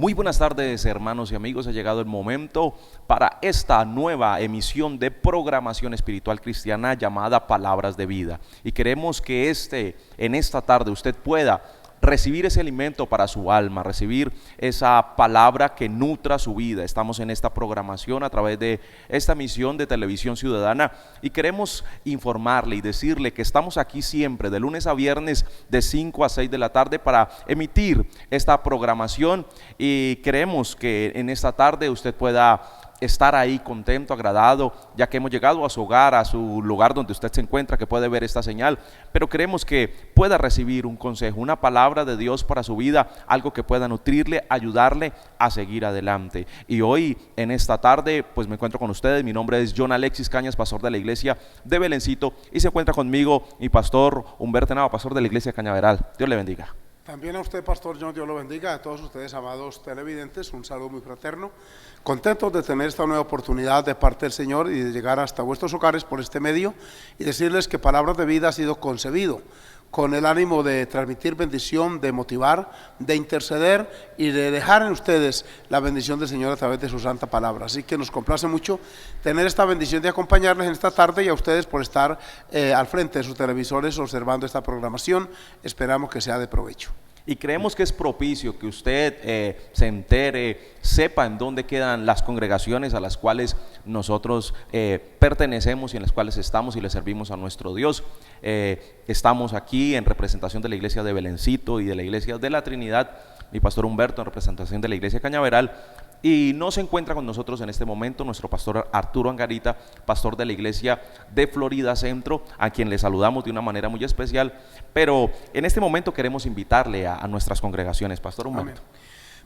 Muy buenas tardes, hermanos y amigos. Ha llegado el momento para esta nueva emisión de programación espiritual cristiana llamada Palabras de Vida. Y queremos que en esta tarde usted pueda recibir ese alimento para su alma, recibir esa palabra que nutra su vida. Estamos en esta programación a través de esta misión de Televisión Ciudadana y queremos informarle y decirle que estamos aquí siempre de lunes a viernes de 5 a 6 de la tarde para emitir esta programación, y queremos que en esta tarde usted pueda estar ahí contento, agradado, ya que hemos llegado a su hogar, a su lugar donde usted se encuentra, que puede ver esta señal, pero queremos que pueda recibir un consejo, una palabra de Dios para su vida, algo que pueda nutrirle, ayudarle a seguir adelante. Y hoy, en esta tarde, pues me encuentro con ustedes. Mi nombre es John Alexis Cañas, pastor de la iglesia de Belencito, y se encuentra conmigo mi pastor Humberto Nava, pastor de la iglesia de Cañaveral. Dios le bendiga. También a usted, pastor John, Dios lo bendiga. A todos ustedes, amados televidentes, un saludo muy fraterno. Contentos de tener esta nueva oportunidad de parte del Señor y de llegar hasta vuestros hogares por este medio y decirles que Palabras de Vida ha sido concebido con el ánimo de transmitir bendición, de motivar, de interceder y de dejar en ustedes la bendición del Señor a través de su santa palabra. Así que nos complace mucho tener esta bendición de acompañarles en esta tarde, y a ustedes por estar al frente de sus televisores observando esta programación. Esperamos que sea de provecho. Y creemos que es propicio que usted se entere, sepa en dónde quedan las congregaciones a las cuales nosotros pertenecemos y en las cuales estamos y le servimos a nuestro Dios. Estamos aquí en representación de la iglesia de Belencito y de la iglesia de la Trinidad, mi pastor Humberto en representación de la iglesia de Cañaveral. Y no se encuentra con nosotros en este momento nuestro pastor Arturo Angarita, pastor de la iglesia de Florida Centro, a quien le saludamos de una manera muy especial. Pero en este momento queremos invitarle a nuestras congregaciones, pastor Humberto. Amén.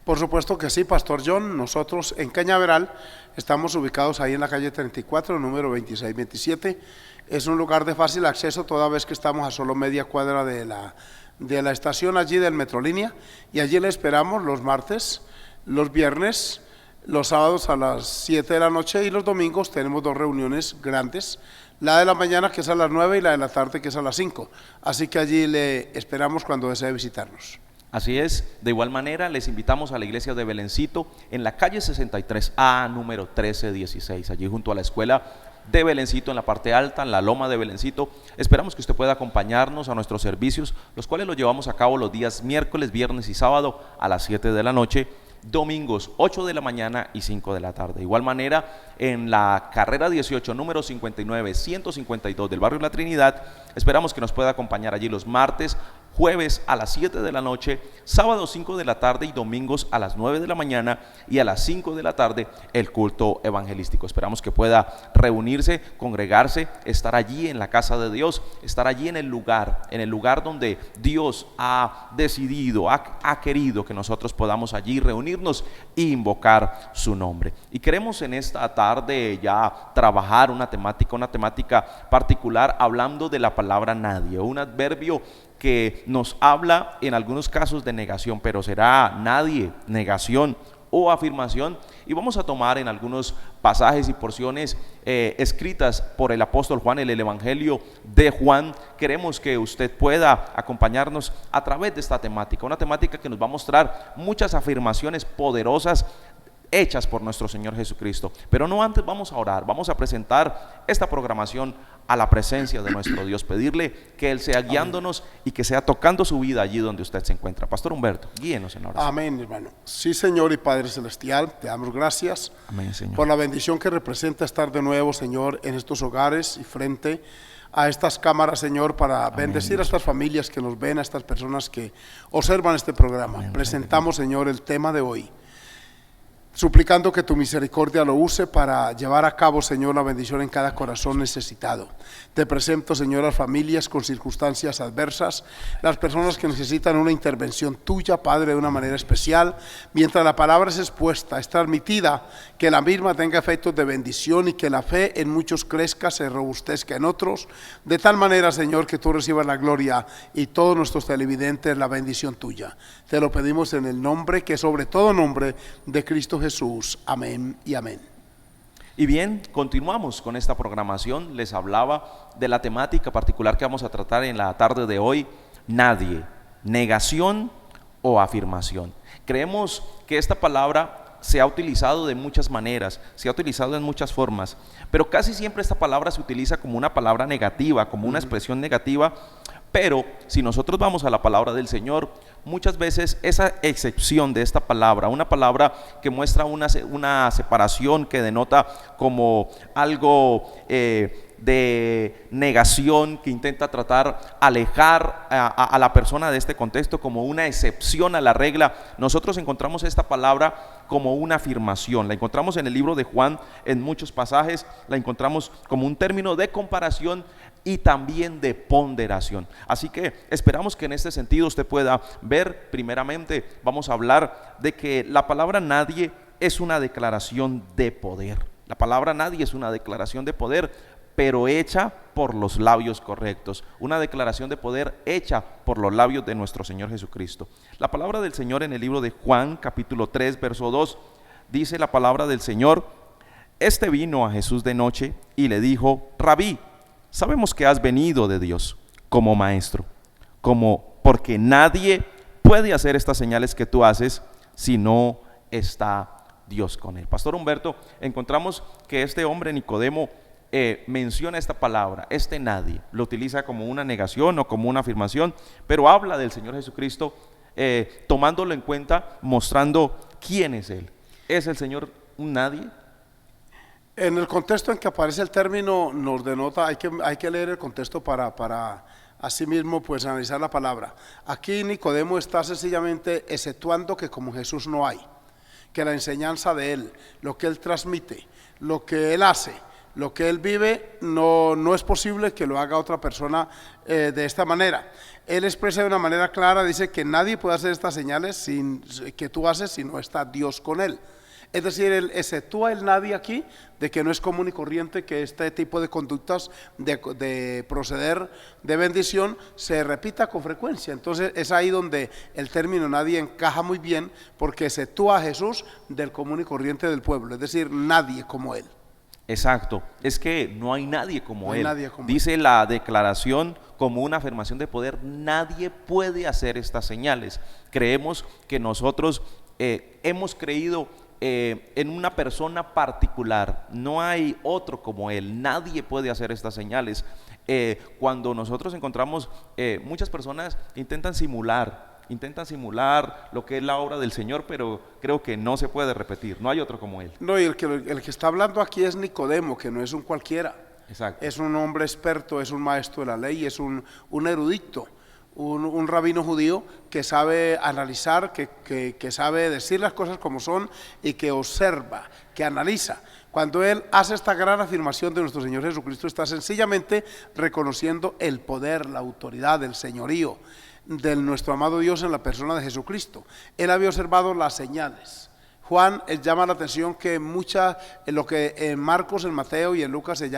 Por supuesto que sí, pastor John. Nosotros en Cañaveral estamos ubicados ahí en la calle 34, número 2627. Es un lugar de fácil acceso, toda vez que estamos a solo media cuadra de la estación allí del Metrolínea, y allí le esperamos los martes, los viernes, los sábados a las 7 de la noche, y los domingos tenemos dos reuniones grandes, la de la mañana, que es a las 9, y la de la tarde, que es a las 5. Así que allí le esperamos cuando desee visitarnos. Así es. De igual manera les invitamos a la iglesia de Belencito en la calle 63A, número 1316, allí junto a la escuela de Belencito, en la parte alta, en la loma de Belencito. Esperamos que usted pueda acompañarnos a nuestros servicios, los cuales los llevamos a cabo los días miércoles, viernes y sábado a las 7 de la noche, domingos 8 de la mañana y 5 de la tarde. De igual manera, en la carrera 18, número 59-152 del barrio La Trinidad, esperamos que nos pueda acompañar allí los martes, jueves a las 7 de la noche, sábados 5 de la tarde y domingos a las 9 de la mañana y a las 5 de la tarde el culto evangelístico. Esperamos que pueda reunirse, congregarse, estar allí en la casa de Dios, estar allí en el lugar donde Dios ha decidido, ha querido que nosotros podamos allí reunirnos e invocar su nombre. Y queremos en esta tarde ya trabajar una temática particular, hablando de la palabra nadie, un adverbio que nos habla en algunos casos de negación, pero será nadie, negación o afirmación. Y vamos a tomar en algunos pasajes y porciones escritas por el apóstol Juan en el Evangelio de Juan. Queremos que usted pueda acompañarnos a través de esta temática, una temática que nos va a mostrar muchas afirmaciones poderosas hechas por nuestro Señor Jesucristo. Pero no antes, vamos a orar, vamos a presentar esta programación a la presencia de nuestro Dios, pedirle que Él sea guiándonos y que sea tocando su vida allí donde usted se encuentra. Pastor Humberto, guíenos en oración. Amén, hermano. Sí, Señor y Padre Celestial, te damos gracias. Amén, Señor, por la bendición que representa estar de nuevo, Señor, en estos hogares y frente a estas cámaras, Señor, para amén, bendecir Dios, a estas familias que nos ven, a estas personas que observan este programa. Amén. Presentamos, Señor, el tema de hoy, suplicando que tu misericordia lo use para llevar a cabo, Señor, la bendición en cada corazón necesitado. Te presento, Señor, a familias con circunstancias adversas, las personas que necesitan una intervención tuya, Padre, de una manera especial. Mientras la palabra es expuesta, es transmitida, que la misma tenga efectos de bendición y que la fe en muchos crezca, se robustezca en otros, de tal manera, Señor, que tú recibas la gloria y todos nuestros televidentes la bendición tuya. Te lo pedimos en el nombre que sobre todo nombre de Cristo Jesús. Amén y amén. Y bien, continuamos con esta programación. Les hablaba de la temática particular que vamos a tratar en la tarde de hoy: nadie, negación o afirmación. Creemos que esta palabra se ha utilizado de muchas maneras, se ha utilizado en muchas formas, pero casi siempre esta palabra se utiliza como una palabra negativa, como una expresión negativa. Pero si nosotros vamos a la palabra del Señor, muchas veces esa excepción de esta palabra, una palabra que muestra una separación, que denota como algo de negación, que intenta tratar alejar a la persona de este contexto, como una excepción a la regla, nosotros encontramos esta palabra como una afirmación. La encontramos en el libro de Juan en muchos pasajes, la encontramos como un término de comparación y también de ponderación. Así que esperamos que en este sentido usted pueda ver. Primeramente vamos a hablar de que la palabra nadie es una declaración de poder. La palabra nadie es una declaración de poder, pero hecha por los labios correctos. Una declaración de poder hecha por los labios de nuestro Señor Jesucristo. La palabra del Señor en el libro de Juan, capítulo 3, verso 2, dice la palabra del Señor: Este vino a Jesús de noche y le dijo: Rabí, sabemos que has venido de Dios como maestro, porque nadie puede hacer estas señales que tú haces si no está Dios con él. Pastor Humberto, encontramos que este hombre Nicodemo menciona esta palabra, nadie, lo utiliza como una negación o como una afirmación, pero habla del Señor Jesucristo, tomándolo en cuenta, mostrando quién es Él. ¿Es el Señor un nadie? En el contexto en que aparece el término nos denota, hay que leer el contexto para asimismo pues analizar la palabra. Aquí Nicodemo está sencillamente exceptuando que como Jesús no hay, que la enseñanza de Él, lo que Él transmite, lo que Él hace, lo que Él vive, no es posible que lo haga otra persona de esta manera. Él expresa de una manera clara, dice que nadie puede hacer estas señales que tú haces si no está Dios con Él. Es decir, él exceptúa el nadie aquí, de que no es común y corriente que este tipo de conductas de proceder de bendición se repita con frecuencia. Entonces es ahí donde el término nadie encaja muy bien, porque exceptúa a Jesús del común y corriente del pueblo, es decir, nadie como Él. Exacto, es que no hay nadie como Él. Dice Él. La declaración como una afirmación de poder: nadie puede hacer estas señales. Creemos que nosotros hemos creído en una persona particular, no hay otro como Él, nadie puede hacer estas señales. Cuando nosotros encontramos muchas personas intentan simular lo que es la obra del Señor, pero creo que no se puede repetir, no hay otro como Él. No, y el que está hablando aquí es Nicodemo, que no es un cualquiera. Exacto. Es un hombre experto, es un maestro de la ley, es un erudito, un rabino judío que sabe analizar, que sabe decir las cosas como son y que observa, que analiza. Cuando él hace esta gran afirmación de nuestro Señor Jesucristo, está sencillamente reconociendo el poder, la autoridad, el señorío de nuestro amado Dios en la persona de Jesucristo. Él había observado las señales. Juan llama la atención que en lo que en Marcos, en Mateo y en Lucas se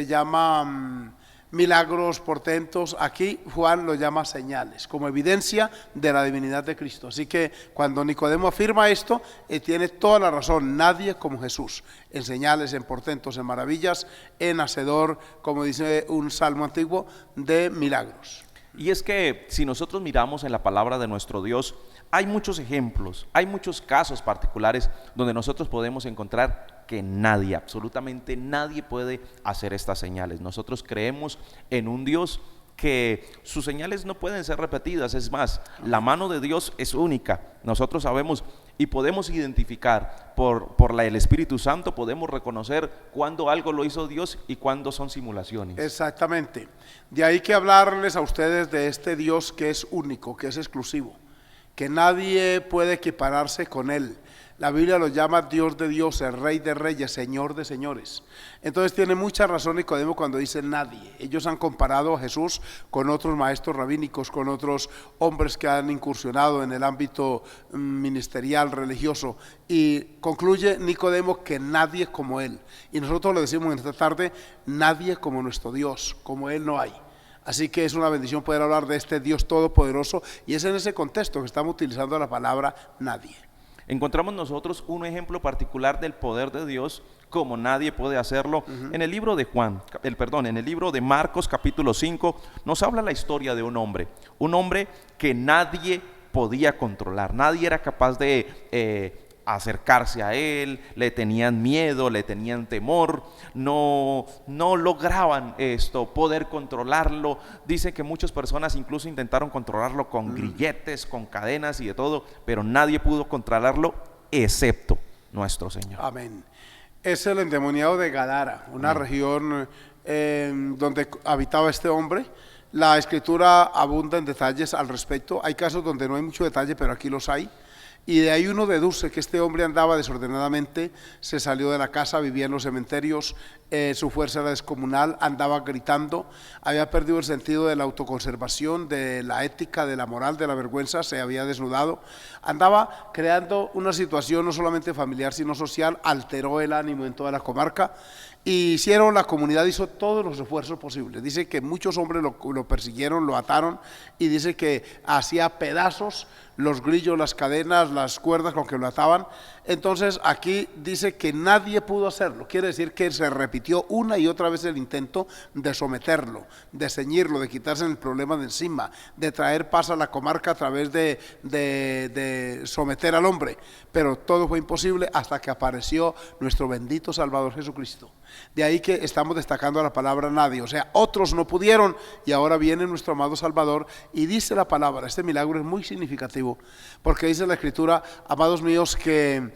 llama milagros, portentos, aquí Juan lo llama señales, como evidencia de la divinidad de Cristo. Así que cuando Nicodemo afirma esto, tiene toda la razón, nadie como Jesús, en señales, en portentos, en maravillas, en hacedor, como dice un salmo antiguo, de milagros. Y es que si nosotros miramos en la palabra de nuestro Dios, hay muchos ejemplos, hay muchos casos particulares donde nosotros podemos encontrar que nadie, absolutamente nadie puede hacer estas señales. Nosotros creemos en un Dios que sus señales no pueden ser repetidas, es más, la mano de Dios es única. Nosotros sabemos y podemos identificar por el Espíritu Santo, podemos reconocer cuando algo lo hizo Dios y cuando son simulaciones. Exactamente, de ahí que hablarles a ustedes de este Dios que es único, que es exclusivo, que nadie puede equipararse con Él. La Biblia lo llama Dios de dioses, Rey de reyes, Señor de señores. Entonces tiene mucha razón Nicodemo cuando dice nadie. Ellos han comparado a Jesús con otros maestros rabínicos, con otros hombres que han incursionado en el ámbito ministerial, religioso, y concluye Nicodemo que nadie como Él. Y nosotros le decimos en esta tarde, nadie como nuestro Dios, como Él no hay. Así que es una bendición poder hablar de este Dios todopoderoso, y es en ese contexto que estamos utilizando la palabra nadie. Encontramos nosotros un ejemplo particular del poder de Dios como nadie puede hacerlo. En el libro de en el libro de Marcos capítulo 5 nos habla la historia de un hombre que nadie podía controlar, nadie era capaz de acercarse a él, le tenían miedo, le tenían temor, no lograban poder controlarlo. Dice que muchas personas incluso intentaron controlarlo con grilletes, con cadenas y de todo, pero nadie pudo controlarlo excepto nuestro Señor. Amén. Es el endemoniado de Gadara, una región donde habitaba este hombre. La escritura abunda en detalles al respecto. Hay casos donde no hay mucho detalle, pero aquí los hay. Y de ahí uno deduce que este hombre andaba desordenadamente, se salió de la casa, vivía en los cementerios, su fuerza era descomunal, andaba gritando, había perdido el sentido de la autoconservación, de la ética, de la moral, de la vergüenza, se había desnudado, andaba creando una situación no solamente familiar sino social, alteró el ánimo en toda la comarca. Y la comunidad hizo todos los esfuerzos posibles. Dice que muchos hombres lo persiguieron, lo ataron, y dice que hacía pedazos los grillos, las cadenas, las cuerdas con que lo ataban. Entonces aquí dice que nadie pudo hacerlo. Quiere decir que se repitió una y otra vez el intento de someterlo, de ceñirlo, de quitarse el problema de encima, de traer paz a la comarca a través de someter al hombre. Pero todo fue imposible hasta que apareció nuestro bendito Salvador Jesucristo. De ahí que estamos destacando la palabra nadie, o sea, otros no pudieron y ahora viene nuestro amado Salvador y dice la palabra. Este milagro es muy significativo porque dice la Escritura, amados míos, que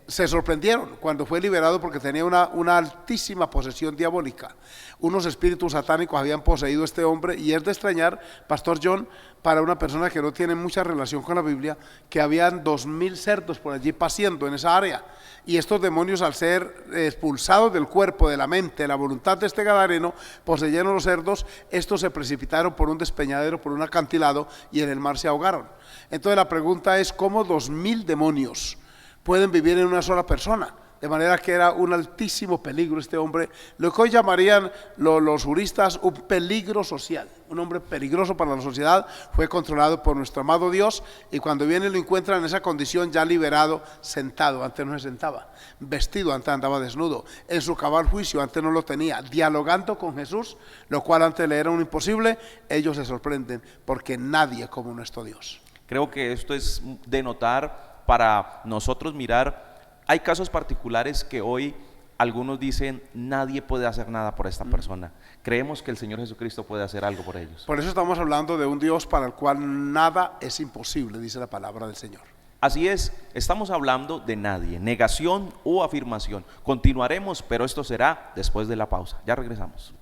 se sorprendieron cuando fue liberado porque tenía una altísima posesión diabólica. Unos espíritus satánicos habían poseído a este hombre, y es de extrañar, Pastor John, para una persona que no tiene mucha relación con la Biblia, que habían 2000 cerdos por allí paciendo en esa área, y estos demonios, al ser expulsados del cuerpo, de la mente, de la voluntad de este gadareno, poseyeron los cerdos. Estos se precipitaron por un despeñadero, por un acantilado, y en el mar se ahogaron. Entonces la pregunta es, ¿cómo 2000 demonios pueden vivir en una sola persona? De manera que era un altísimo peligro este hombre, lo que hoy llamarían los juristas un peligro social, un hombre peligroso para la sociedad. Fue controlado por nuestro amado Dios, y cuando viene lo encuentra en esa condición, ya liberado, sentado, antes no se sentaba, vestido, antes andaba desnudo, en su cabal juicio, antes no lo tenía, dialogando con Jesús, lo cual antes le era un imposible. Ellos se sorprenden porque nadie como nuestro Dios. Creo que esto es de notar para nosotros mirar. Hay casos particulares que hoy algunos dicen, nadie puede hacer nada por esta persona. Creemos que el Señor Jesucristo puede hacer algo por ellos. Por eso estamos hablando de un Dios para el cual nada es imposible, dice la palabra del Señor. Así es, estamos hablando de nadie, negación o afirmación. Continuaremos, pero esto será después de la pausa. Ya regresamos.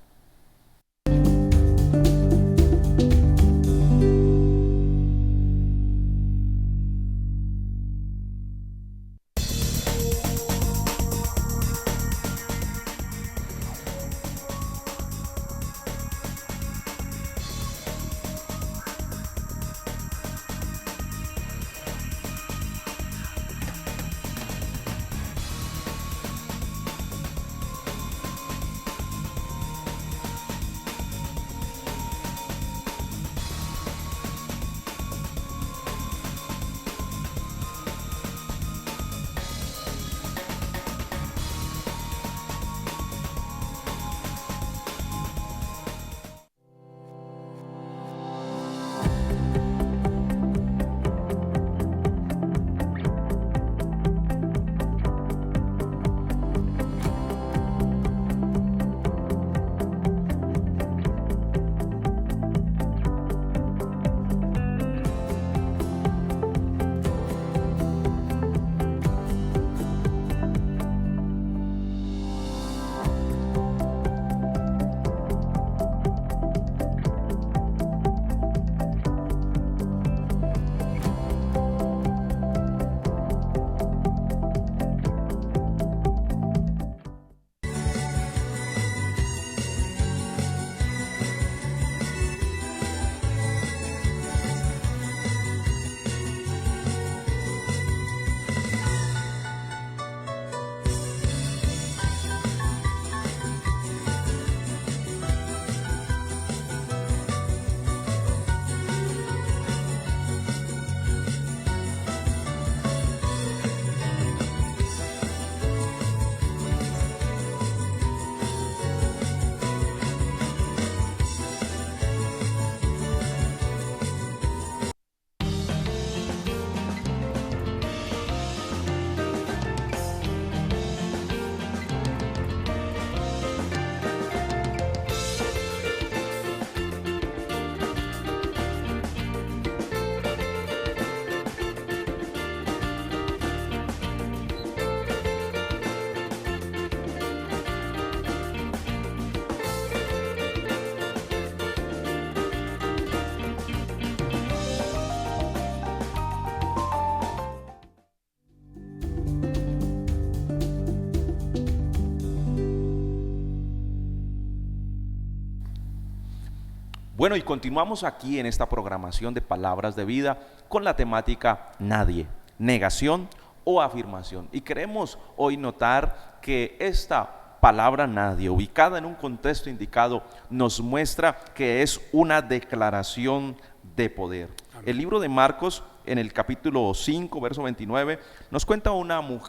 Bueno, y continuamos aquí en esta programación de Palabras de Vida con la temática nadie, negación o afirmación. Y queremos hoy notar que esta palabra nadie, ubicada en un contexto indicado, nos muestra que es una declaración de poder. El libro de Marcos, en el capítulo 5, verso 29, nos cuenta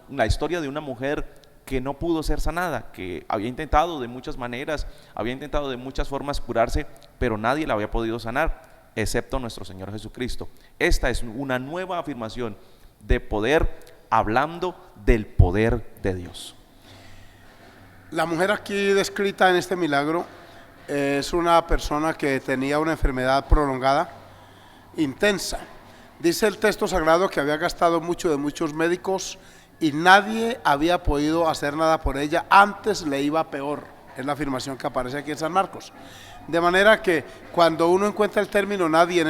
la historia de una mujer que no pudo ser sanada, que había intentado de muchas maneras, había intentado de muchas formas curarse, pero nadie la había podido sanar, excepto nuestro Señor Jesucristo. Esta es una nueva afirmación de poder, hablando del poder de Dios. La mujer aquí descrita en este milagro es una persona que tenía una enfermedad prolongada, intensa. Dice el texto sagrado que había gastado mucho de muchos médicos y nadie había podido hacer nada por ella, antes le iba peor. Es la afirmación que aparece aquí en San Marcos. De manera que cuando uno encuentra el término nadie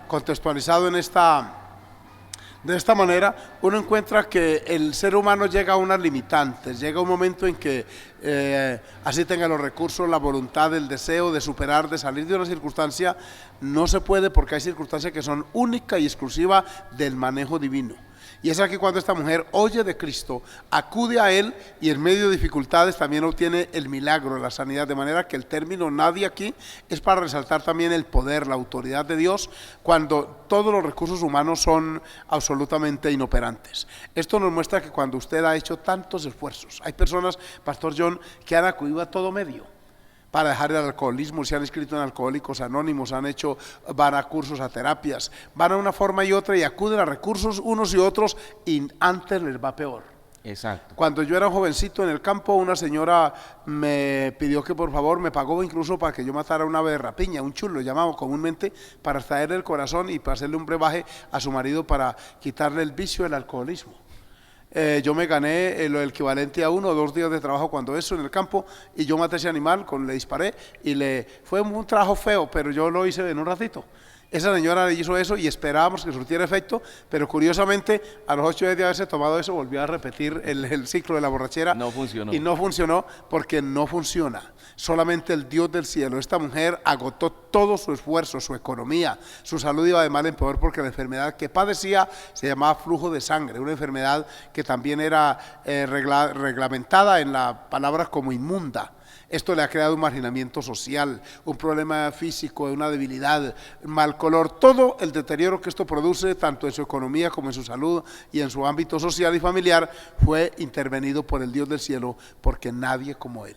contextualizado de esta manera, uno encuentra que el ser humano llega a unas limitantes, llega un momento en que así tenga los recursos, la voluntad, el deseo de superar, de salir de una circunstancia, no se puede, porque hay circunstancias que son únicas y exclusivas del manejo divino. Y es aquí cuando esta mujer oye de Cristo, acude a Él y en medio de dificultades también obtiene el milagro, la sanidad. De manera que el término nadie aquí es para resaltar también el poder, la autoridad de Dios, cuando todos los recursos humanos son absolutamente inoperantes. Esto nos muestra que cuando usted ha hecho tantos esfuerzos, hay personas, Pastor John, que han acudido a todo medio para dejar el alcoholismo, se han inscrito en Alcohólicos Anónimos, van a cursos, a terapias, van a una forma y otra y acuden a recursos unos y otros y antes les va peor. Exacto. Cuando yo era jovencito en el campo, una señora me pidió que por favor me pagó incluso para que yo matara una ave de rapiña, un chulo, lo llamamos comúnmente, para extraerle el corazón y para hacerle un brebaje a su marido para quitarle el vicio del alcoholismo. Yo me gané el equivalente a 1 o 2 días de trabajo cuando eso en el campo, y yo maté ese animal, le disparé y fue un trabajo feo, pero yo lo hice en un ratito. Esa señora le hizo eso y esperábamos que surtiera efecto, pero curiosamente a los 8 días de haberse tomado eso volvió a repetir el ciclo de la borrachera. No funcionó. Y no funcionó porque no funciona. Solamente el Dios del cielo. Esta mujer agotó todo su esfuerzo, su economía, su salud iba de mal en peor porque la enfermedad que padecía se llamaba flujo de sangre, una enfermedad que también era reglamentada en la palabra como inmunda. Esto le ha creado un marginamiento social, un problema físico, una debilidad, mal color, todo el deterioro que esto produce, tanto en su economía como en su salud y en su ámbito social y familiar, fue intervenido por el Dios del cielo, porque nadie como Él.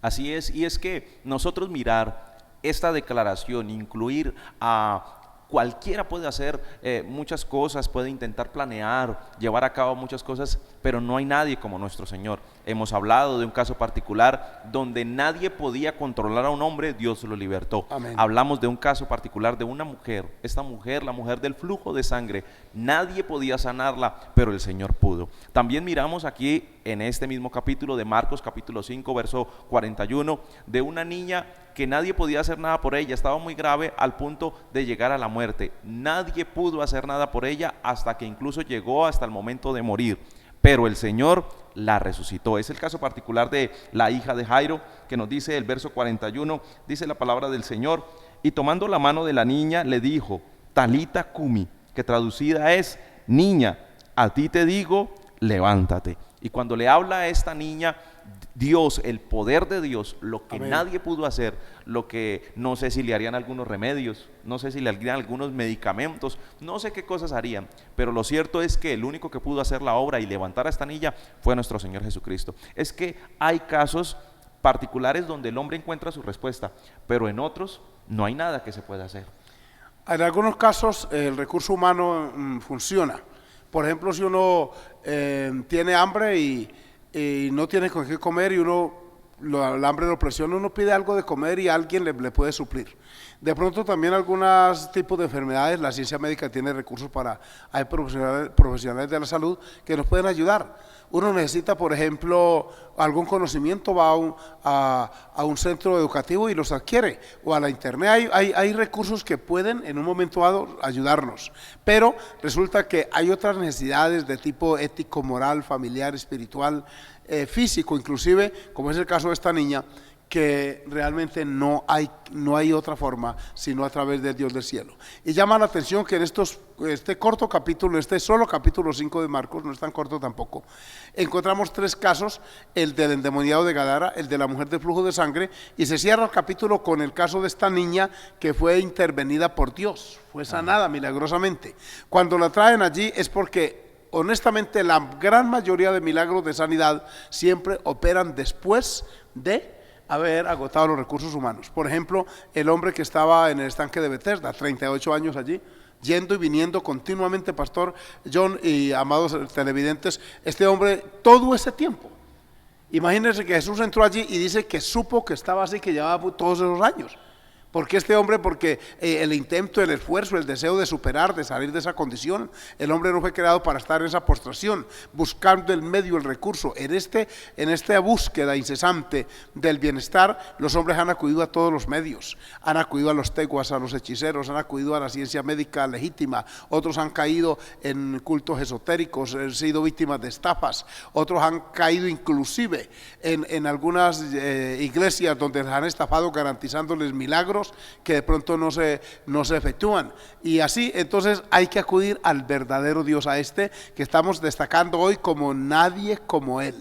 Así es, y es que nosotros mirar esta declaración, incluir a cualquiera puede hacer muchas cosas, puede intentar planear, llevar a cabo muchas cosas, pero no hay nadie como nuestro Señor. Hemos hablado de un caso particular donde nadie podía controlar a un hombre, Dios lo libertó. Amén. Hablamos de un caso particular de una mujer, esta mujer, la mujer del flujo de sangre, nadie podía sanarla, pero el Señor pudo. También miramos aquí en este mismo capítulo de Marcos, capítulo 5, verso 41, de una niña que nadie podía hacer nada por ella, estaba muy grave al punto de llegar a la muerte. Nadie pudo hacer nada por ella hasta que incluso llegó hasta el momento de morir, pero el Señor la resucitó. Es el caso particular de la hija de Jairo, que nos dice el verso 41, dice la palabra del Señor: y tomando la mano de la niña le dijo, Talita cumi, que traducida es, niña, a ti te digo, levántate. Y cuando le habla a esta niña, Dios, el poder de Dios, lo que Amén. Nadie pudo hacer, lo que no sé si le harían algunos remedios, no sé si le harían algunos medicamentos, no sé qué cosas harían, pero lo cierto es que el único que pudo hacer la obra y levantar a esta niña fue nuestro Señor Jesucristo. Es que hay casos particulares donde el hombre encuentra su respuesta, pero en otros no hay nada que se pueda hacer. En algunos casos el recurso humano funciona. Por ejemplo, si uno tiene hambre y no tiene con qué comer y el hambre lo presiona, uno pide algo de comer y alguien le puede suplir. De pronto también algunos tipos de enfermedades, la ciencia médica tiene recursos hay profesionales de la salud que nos pueden ayudar. Uno necesita, por ejemplo, algún conocimiento, va a un centro educativo y los adquiere, o a la internet. Hay recursos que pueden en un momento dado ayudarnos, pero resulta que hay otras necesidades de tipo ético, moral, familiar, espiritual, físico inclusive, como es el caso de esta niña, que realmente no hay otra forma sino a través del Dios del cielo. Y llama la atención que en este corto capítulo, este solo capítulo 5 de Marcos, no es tan corto tampoco, encontramos 3 casos: el del endemoniado de Gadara, el de la mujer de flujo de sangre, y se cierra el capítulo con el caso de esta niña que fue intervenida por Dios, fue sanada milagrosamente. Cuando la traen allí es porque honestamente la gran mayoría de milagros de sanidad siempre operan después de haber agotado los recursos humanos. Por ejemplo, el hombre que estaba en el estanque de Bethesda, 38 años allí, yendo y viniendo continuamente, Pastor John y amados televidentes, este hombre todo ese tiempo. Imagínense que Jesús entró allí y dice que supo que estaba así, que llevaba todos esos años. ¿Por qué este hombre? Porque el intento, el esfuerzo, el deseo de superar, de salir de esa condición. El hombre no fue creado para estar en esa postración, buscando el medio, el recurso. En esta búsqueda incesante del bienestar, los hombres han acudido a todos los medios. Han acudido a los teguas, a los hechiceros, han acudido a la ciencia médica legítima. Otros han caído en cultos esotéricos, han sido víctimas de estafas. Otros han caído inclusive en algunas iglesias donde les han estafado garantizándoles milagros que de pronto no se efectúan. Y así entonces hay que acudir al verdadero Dios, a este que estamos destacando hoy como nadie como Él.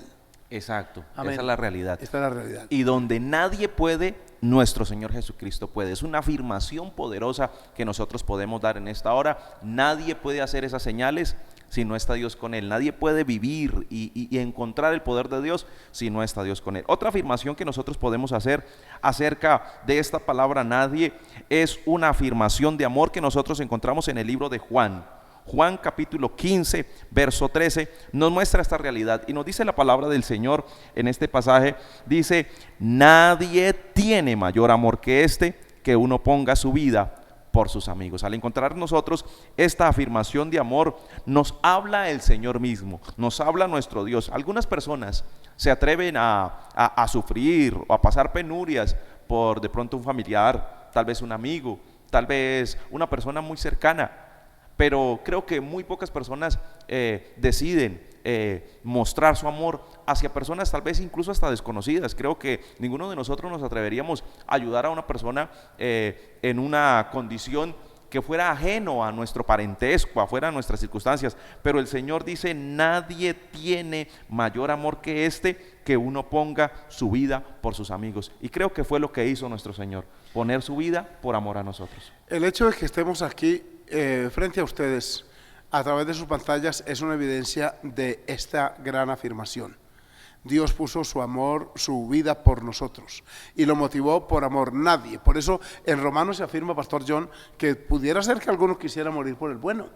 Exacto. Amén. Esa es la realidad. Esta es la realidad. Y donde nadie puede, nuestro Señor Jesucristo puede. Es una afirmación poderosa que nosotros podemos dar en esta hora. Nadie puede hacer esas señales si no está Dios con él. Nadie puede vivir y encontrar el poder de Dios si no está Dios con él. Otra afirmación que nosotros podemos hacer acerca de esta palabra nadie es una afirmación de amor que nosotros encontramos en el libro de Juan. Juan capítulo 15, verso 13, nos muestra esta realidad y nos dice la palabra del Señor en este pasaje. Dice: nadie tiene mayor amor que este, que uno ponga su vida por sus amigos. Al encontrar nosotros esta afirmación de amor, nos habla el Señor mismo, nos habla nuestro Dios. Algunas personas se atreven a sufrir o a pasar penurias por de pronto un familiar, tal vez un amigo, tal vez una persona muy cercana, pero creo que muy pocas personas deciden mostrar su amor hacia personas tal vez incluso hasta desconocidas. Creo que ninguno de nosotros nos atreveríamos a ayudar a una persona en una condición que fuera ajeno a nuestro parentesco, afuera de nuestras circunstancias. Pero el Señor dice: nadie tiene mayor amor que este, que uno ponga su vida por sus amigos. Y creo que fue lo que hizo nuestro Señor, poner su vida por amor a nosotros. El hecho de que estemos aquí frente a ustedes a través de sus pantallas es una evidencia de esta gran afirmación. Dios puso su amor, su vida por nosotros y lo motivó por amor. Nadie. Por eso en Romanos se afirma, Pastor John, que pudiera ser que alguno quisiera morir por el bueno.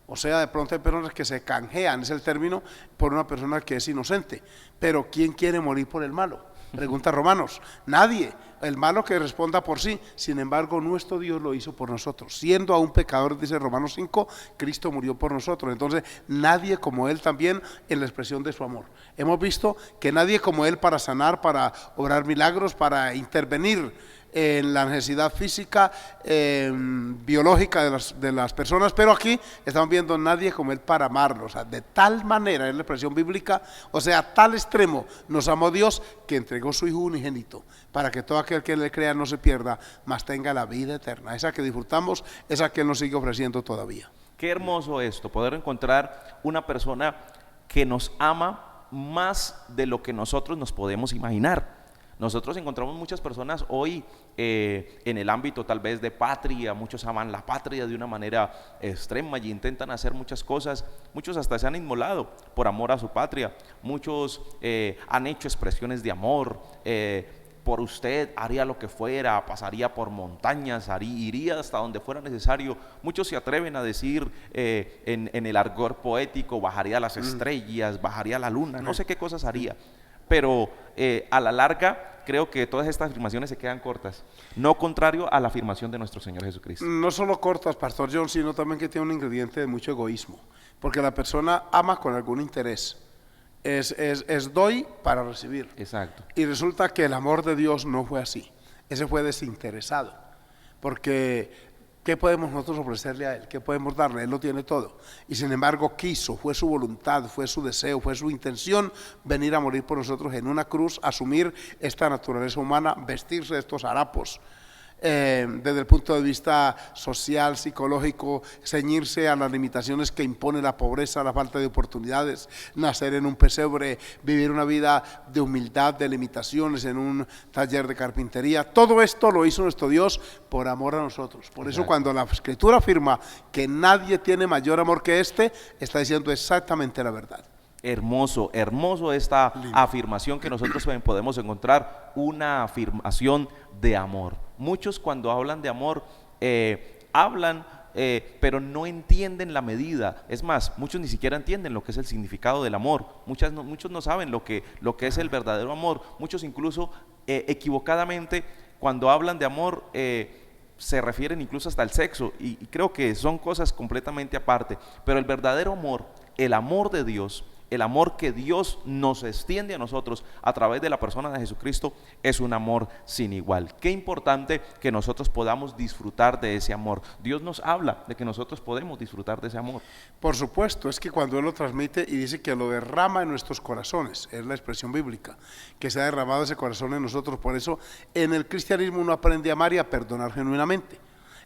O sea, de pronto hay personas que se canjean, es el término, por una persona que es inocente. Pero ¿quién quiere morir por el malo? Pregunta Romanos. Nadie. El malo que responda por sí. Sin embargo, nuestro Dios lo hizo por nosotros. Siendo aún pecadores, dice Romanos 5, Cristo murió por nosotros. Entonces, nadie como Él también en la expresión de su amor. Hemos visto que nadie como Él para sanar, para obrar milagros, para intervenir en la necesidad física, biológica de las personas, pero aquí estamos viendo nadie como Él para amarlos. O sea, de tal manera es la expresión bíblica, o sea, a tal extremo nos amó Dios que entregó su Hijo unigénito para que todo aquel que le crea no se pierda, mas tenga la vida eterna. Esa que disfrutamos, esa que Él nos sigue ofreciendo todavía. Qué hermoso esto, poder encontrar una persona que nos ama más de lo que nosotros nos podemos imaginar. Nosotros encontramos muchas personas hoy en el ámbito tal vez de patria. Muchos aman la patria de una manera extrema y intentan hacer muchas cosas. Muchos hasta se han inmolado por amor a su patria. Muchos han hecho expresiones de amor. Por usted haría lo que fuera, pasaría por montañas, iría hasta donde fuera necesario. Muchos se atreven a decir en el argot poético: bajaría a las estrellas, bajaría a la luna, no sé qué cosas haría. Pero a la larga creo que todas estas afirmaciones se quedan cortas, no contrario a la afirmación de nuestro Señor Jesucristo. No solo cortas, Pastor John, sino también que tiene un ingrediente de mucho egoísmo, porque la persona ama con algún interés. Es doy para recibir. Exacto. Y resulta que el amor de Dios no fue así. Ese fue desinteresado. Porque ¿qué podemos nosotros ofrecerle a Él? ¿Qué podemos darle? Él lo tiene todo. Y sin embargo quiso, fue su voluntad, fue su deseo, fue su intención venir a morir por nosotros en una cruz, asumir esta naturaleza humana, vestirse de estos harapos. Desde el punto de vista social, psicológico, ceñirse a las limitaciones que impone la pobreza, la falta de oportunidades, nacer en un pesebre, vivir una vida de humildad, de limitaciones en un taller de carpintería. Todo esto lo hizo nuestro Dios por amor a nosotros. Por eso cuando la Escritura afirma que nadie tiene mayor amor que este, está diciendo exactamente la verdad. Hermoso, hermoso esta afirmación que nosotros también podemos encontrar, una afirmación de amor. Muchos cuando hablan de amor, hablan, pero no entienden la medida. Es más, muchos ni siquiera entienden lo que es el significado del amor. Muchos no saben lo que es el verdadero amor. Muchos incluso equivocadamente cuando hablan de amor, se refieren incluso hasta al sexo, y creo que son cosas completamente aparte. Pero el verdadero amor, el amor de Dios, el amor que Dios nos extiende a nosotros a través de la persona de Jesucristo, es un amor sin igual. Qué importante que nosotros podamos disfrutar de ese amor. Dios nos habla de que nosotros podemos disfrutar de ese amor. Por supuesto, es que cuando Él lo transmite y dice que lo derrama en nuestros corazones, es la expresión bíblica, que se ha derramado ese corazón en nosotros. Por eso en el cristianismo uno aprende a amar y a perdonar genuinamente.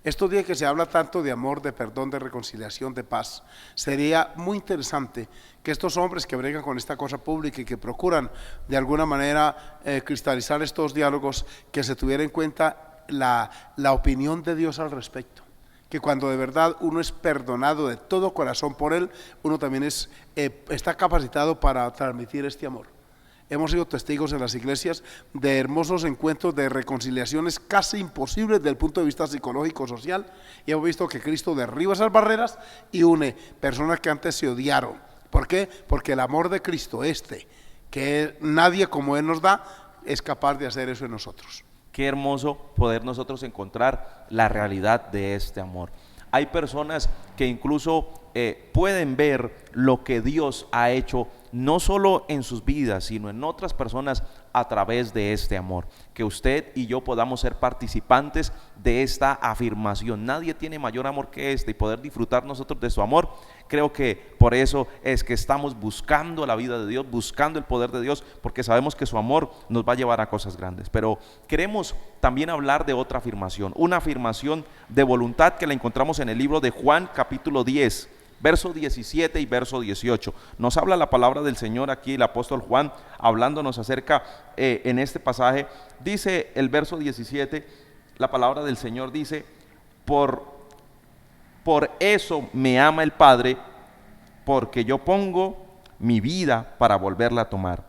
Estos días que se habla tanto de amor, de perdón, de reconciliación, de paz, sería muy interesante que estos hombres que bregan con esta cosa pública y que procuran de alguna manera cristalizar estos diálogos, que se tuviera en cuenta la opinión de Dios al respecto. Que cuando de verdad uno es perdonado de todo corazón por Él, uno también está capacitado para transmitir este amor. Hemos sido testigos en las iglesias de hermosos encuentros de reconciliaciones casi imposibles desde el punto de vista psicológico, social, y hemos visto que Cristo derriba esas barreras y une personas que antes se odiaron. ¿Por qué? Porque el amor de Cristo, que nadie como Él nos da, es capaz de hacer eso en nosotros. Qué hermoso poder nosotros encontrar la realidad de este amor. Hay personas que incluso pueden ver lo que Dios ha hecho no solo en sus vidas, sino en otras personas a través de este amor. Que usted y yo podamos ser participantes de esta afirmación. Nadie tiene mayor amor que este, y poder disfrutar nosotros de su amor. Creo que por eso es que estamos buscando la vida de Dios, buscando el poder de Dios, porque sabemos que su amor nos va a llevar a cosas grandes. Pero queremos también hablar de otra afirmación, una afirmación de voluntad que la encontramos en el libro de Juan capítulo 10. Verso 17 y verso 18. Nos habla la palabra del Señor aquí, el apóstol Juan, hablándonos acerca en este pasaje. Dice el verso 17, la palabra del Señor dice: por eso me ama el Padre, porque yo pongo mi vida para volverla a tomar.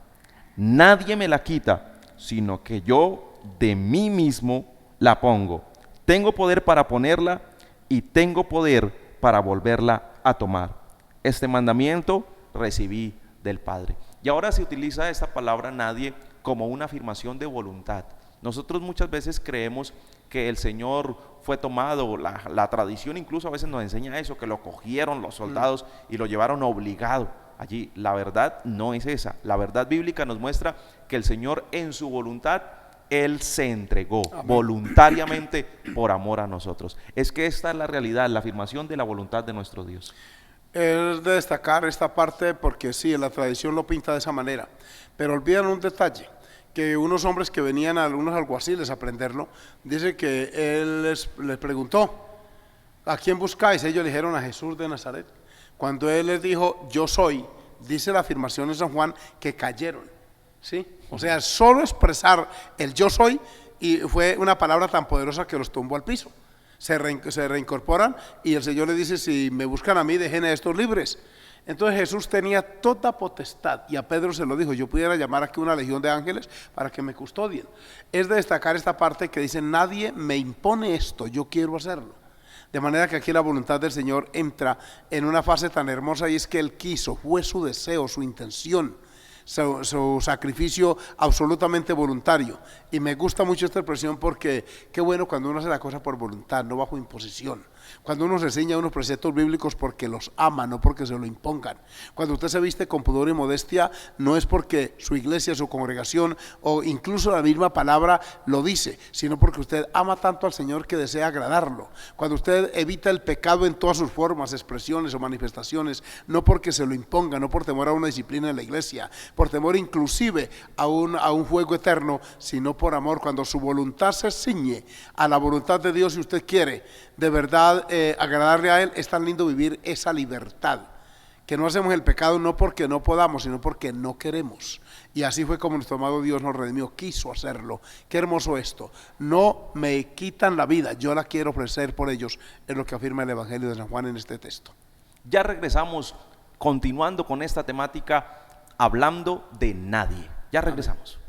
Nadie me la quita, sino que yo de mí mismo la pongo. Tengo poder para ponerla y tengo poder para volverla a tomar. Este mandamiento recibí del Padre. Y ahora se utiliza esta palabra nadie como una afirmación de voluntad. Nosotros muchas veces creemos que el Señor fue tomado, la tradición incluso a veces nos enseña eso, que lo cogieron los soldados y lo llevaron obligado allí. La verdad no es esa. La verdad bíblica nos muestra que el Señor en su voluntad, Él se entregó voluntariamente por amor a nosotros. Es que esta es la realidad, la afirmación de la voluntad de nuestro Dios. Es de destacar esta parte porque sí, la tradición lo pinta de esa manera, pero olvidan un detalle, que unos hombres que venían, unos alguaciles a aprenderlo, dice que Él les preguntó: ¿a quién buscáis? Ellos le dijeron: a Jesús de Nazaret. Cuando Él les dijo: yo soy, dice la afirmación en San Juan que cayeron, ¿sí? O sea, solo expresar el yo soy, y fue una palabra tan poderosa que los tumbó al piso. Se reincorporan y el Señor le dice: si me buscan a mí, dejen a estos libres. Entonces Jesús tenía toda potestad, y a Pedro se lo dijo: yo pudiera llamar aquí una legión de ángeles para que me custodien. Es de destacar esta parte que dice: nadie me impone esto, yo quiero hacerlo. De manera que aquí la voluntad del Señor entra en una fase tan hermosa, y es que Él quiso, fue su deseo, su intención, su sacrificio absolutamente voluntario. Y me gusta mucho esta expresión porque qué bueno cuando uno hace la cosa por voluntad, no bajo imposición. Cuando uno se ciña a unos preceptos bíblicos porque los ama, no porque se lo impongan. Cuando usted se viste con pudor y modestia, no es porque su iglesia, su congregación o incluso la misma palabra lo dice, sino porque usted ama tanto al Señor que desea agradarlo. Cuando usted evita el pecado en todas sus formas, expresiones o manifestaciones, no porque se lo imponga, no por temor a una disciplina en la iglesia, por temor inclusive a un fuego eterno, sino por amor. Cuando su voluntad se ciñe a la voluntad de Dios y usted quiere de verdad agradarle a Él, es tan lindo vivir esa libertad, que no hacemos el pecado no porque no podamos, sino porque no queremos. Y así fue como nuestro amado Dios nos redimió, quiso hacerlo. Qué hermoso esto. No me quitan la vida, yo la quiero ofrecer por ellos, es lo que afirma el Evangelio de San Juan en este texto. Ya regresamos, continuando con esta temática, hablando de nadie. Ya regresamos.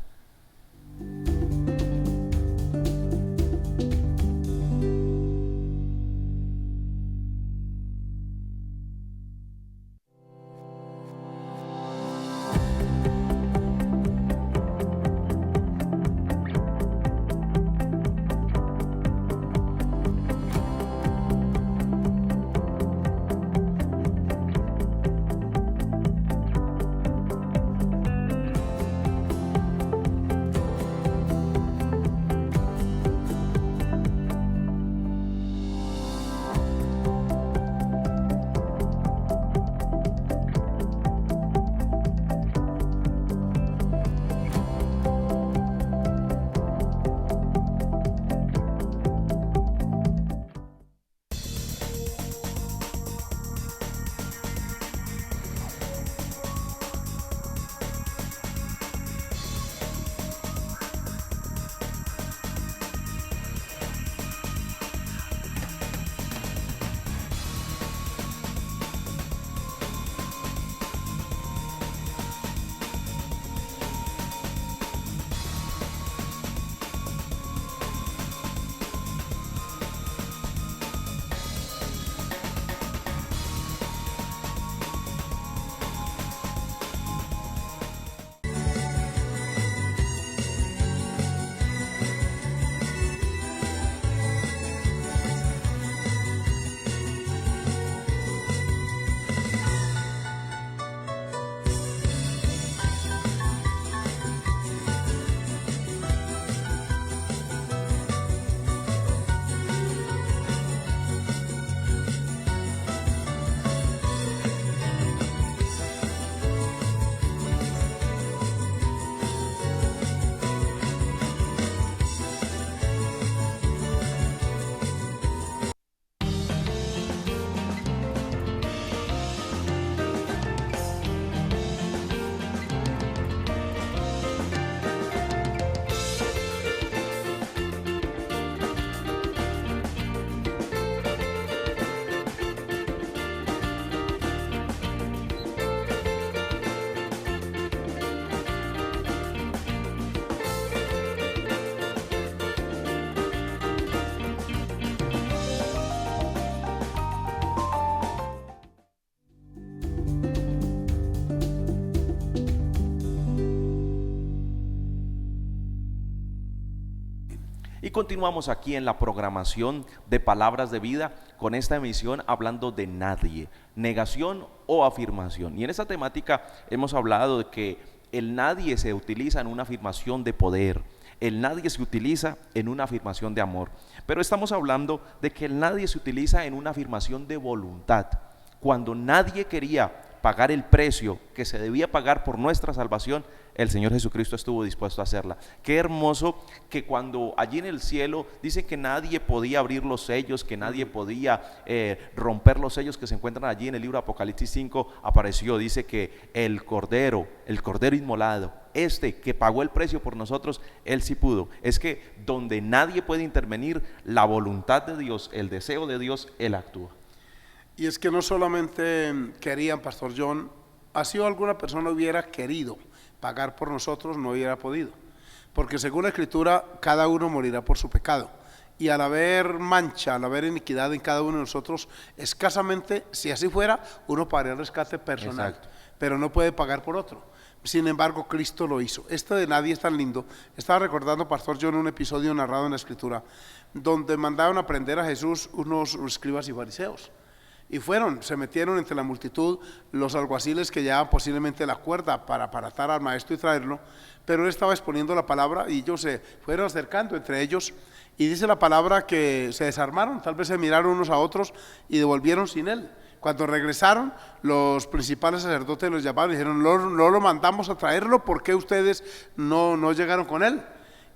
Y continuamos aquí en la programación de Palabras de Vida con esta emisión hablando de nadie, negación o afirmación. Y en esta temática hemos hablado de que el nadie se utiliza en una afirmación de poder, el nadie se utiliza en una afirmación de amor, pero estamos hablando de que el nadie se utiliza en una afirmación de voluntad. Cuando nadie quería pagar el precio que se debía pagar por nuestra salvación, el Señor Jesucristo estuvo dispuesto a hacerla. Qué hermoso que cuando allí en el cielo dice que nadie podía abrir los sellos, que nadie podía romper los sellos que se encuentran allí en el libro de Apocalipsis 5, apareció, dice que el cordero inmolado, este que pagó el precio por nosotros, él sí pudo. Es que donde nadie puede intervenir, la voluntad de Dios, el deseo de Dios, él actúa. Y es que no solamente querían, Pastor John, así alguna persona hubiera querido pagar por nosotros, no hubiera podido, porque según la Escritura cada uno morirá por su pecado, y al haber mancha, al haber iniquidad en cada uno de nosotros, escasamente, si así fuera, uno pagaría el rescate personal. Exacto. Pero no puede pagar por otro. Sin embargo, Cristo lo hizo. Esto de nadie es tan lindo. Estaba recordando, pastor John, un episodio narrado en la Escritura, donde mandaron a prender a Jesús unos escribas y fariseos. Y se metieron entre la multitud los alguaciles que llevaban posiblemente la cuerda para atar al maestro y traerlo, pero él estaba exponiendo la palabra y ellos se fueron acercando entre ellos, y dice la palabra que se desarmaron, tal vez se miraron unos a otros y devolvieron sin él. Cuando regresaron, los principales sacerdotes los llamaron y dijeron: no lo mandamos a traerlo, ¿por qué ustedes no llegaron con él?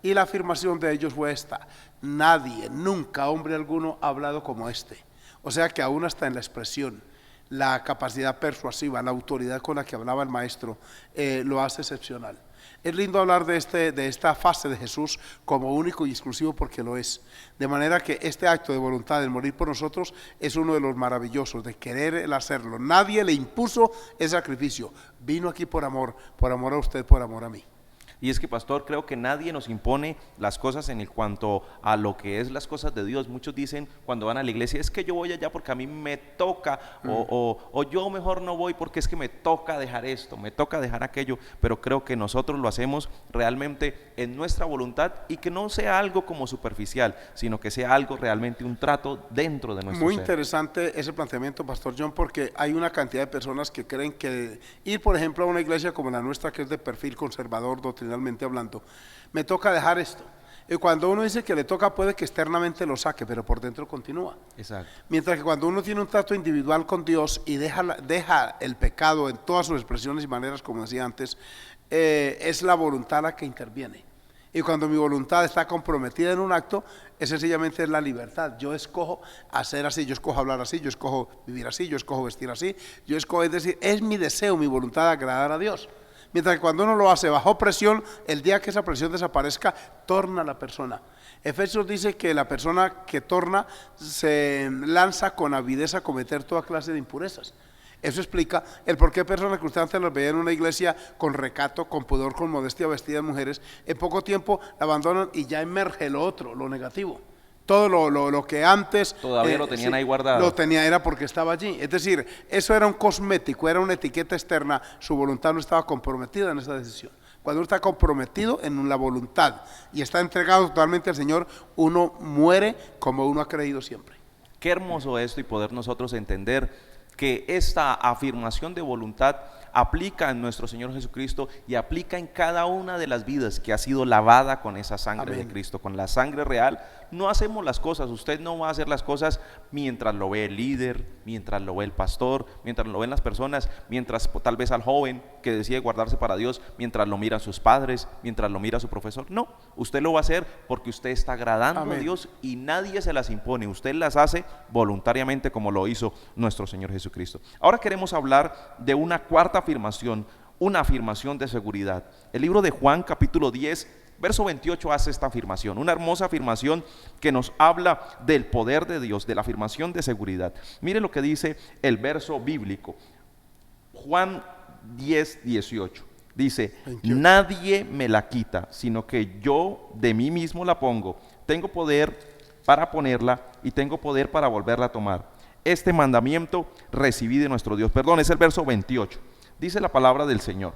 Y la afirmación de ellos fue esta: nadie, nunca, hombre alguno ha hablado como este. O sea que aún hasta en la expresión, la capacidad persuasiva, la autoridad con la que hablaba el maestro, lo hace excepcional. Es lindo hablar de esta fase de Jesús como único y exclusivo, porque lo es. De manera que este acto de voluntad de morir por nosotros es uno de los maravillosos, de querer hacerlo. Nadie le impuso el sacrificio, vino aquí por amor a usted, por amor a mí. Y es que, pastor, creo que nadie nos impone las cosas en cuanto a lo que es las cosas de Dios. Muchos dicen cuando van a la iglesia: es que yo voy allá porque a mí me toca, o yo mejor no voy porque es que me toca dejar esto, me toca dejar aquello. Pero creo que nosotros lo hacemos realmente en nuestra voluntad, y que no sea algo como superficial, sino que sea algo realmente, un trato dentro de nuestro Muy ser. interesante ese planteamiento, pastor John, porque hay una cantidad de personas que creen que ir, por ejemplo, a una iglesia como la nuestra, que es de perfil conservador, doctrinalmente hablando, me toca dejar esto. Y cuando uno dice que le toca, puede que externamente lo saque, pero por dentro continúa. Exacto. Mientras que cuando uno tiene un trato individual con Dios y deja el pecado en todas sus expresiones y maneras, como decía antes, es la voluntad la que interviene. Y cuando mi voluntad está comprometida en un acto, es sencillamente la libertad. Yo escojo hacer así, yo escojo hablar así, yo escojo vivir así, yo escojo vestir así, yo escojo, es decir, es mi deseo, mi voluntad de agradar a Dios. Mientras que cuando uno lo hace bajo presión, el día que esa presión desaparezca, torna la persona. Efesios dice que la persona que torna se lanza con avidez a cometer toda clase de impurezas. Eso explica el por qué personas que usted antes las veía en una iglesia con recato, con pudor, con modestia, vestidas mujeres, en poco tiempo la abandonan y ya emerge lo otro, lo negativo. Todo lo que antes todavía lo tenían ahí guardado. Lo tenía, era porque estaba allí. Es decir, eso era un cosmético, era una etiqueta externa. Su voluntad no estaba comprometida en esa decisión. Cuando uno está comprometido en la voluntad y está entregado totalmente al Señor, uno muere como uno ha creído siempre. Qué hermoso esto, y poder nosotros entender que esta afirmación de voluntad aplica en nuestro Señor Jesucristo y aplica en cada una de las vidas que ha sido lavada con esa sangre. Amén. De Cristo, con la sangre real. No hacemos las cosas, usted no va a hacer las cosas mientras lo ve el líder, mientras lo ve el pastor, mientras lo ven las personas, mientras tal vez al joven que decide guardarse para Dios, mientras lo miran sus padres, mientras lo mira su profesor. No, usted lo va a hacer porque usted está agradando. Amén. A Dios, y nadie se las impone, usted las hace voluntariamente, como lo hizo nuestro Señor Jesucristo. Ahora queremos hablar de una cuarta afirmación, una afirmación de seguridad. El libro de Juan, capítulo 10, verso 28 hace esta afirmación, una hermosa afirmación que nos habla del poder de Dios, de la afirmación de seguridad. Mire lo que dice el verso bíblico, Juan 10, 18. Dice: 28. Nadie me la quita, sino que yo de mí mismo la pongo. Tengo poder para ponerla y tengo poder para volverla a tomar. Este mandamiento recibí de nuestro Dios. Perdón, es el verso 28. Dice la palabra del Señor: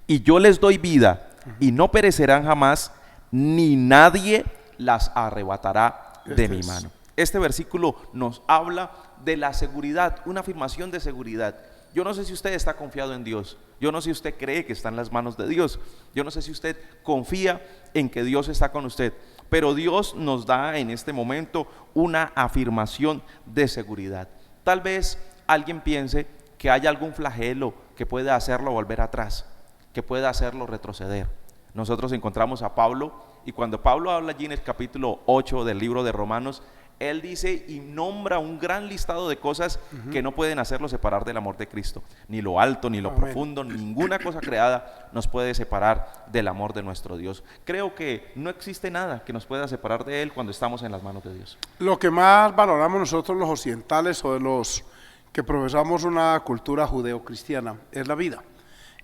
y yo les doy vida y no perecerán jamás, ni nadie las arrebatará de mi mano. Este versículo nos habla de la seguridad, una afirmación de seguridad. Yo no sé si usted está confiado en Dios, yo no sé si usted cree que está en las manos de Dios, yo no sé si usted confía en que Dios está con usted, pero Dios nos da en este momento una afirmación de seguridad. Tal vez alguien piense que hay algún flagelo que pueda hacerlo volver atrás, que pueda hacerlo retroceder. Nosotros encontramos a Pablo, y cuando Pablo habla allí en el capítulo 8 del libro de Romanos, él dice y nombra un gran listado de cosas que no pueden hacerlo separar del amor de Cristo. Ni lo alto, ni lo profundo, ninguna cosa creada nos puede separar del amor de nuestro Dios. Creo que no existe nada que nos pueda separar de Él cuando estamos en las manos de Dios. Lo que más valoramos nosotros los occidentales, o de los que profesamos una cultura judeocristiana, es la vida.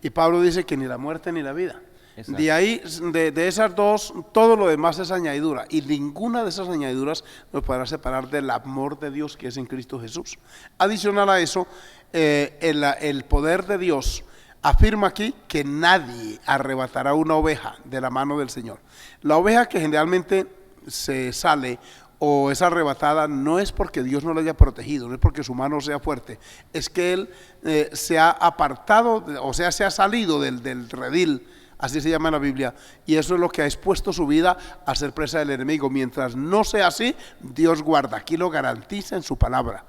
Y Pablo dice que ni la muerte ni la vida. Exacto. De ahí, de esas dos, todo lo demás es añadidura, y ninguna de esas añadiduras nos podrá separar del amor de Dios que es en Cristo Jesús. Adicional a eso, el poder de Dios afirma aquí que nadie arrebatará una oveja de la mano del Señor. La oveja que generalmente se sale o es arrebatada no es porque Dios no la haya protegido, no es porque su mano sea fuerte, es que Él se ha apartado, o sea, se ha salido del redil, así se llama en la Biblia, y eso es lo que ha expuesto su vida a ser presa del enemigo. Mientras no sea así, Dios guarda, aquí lo garantiza en su palabra.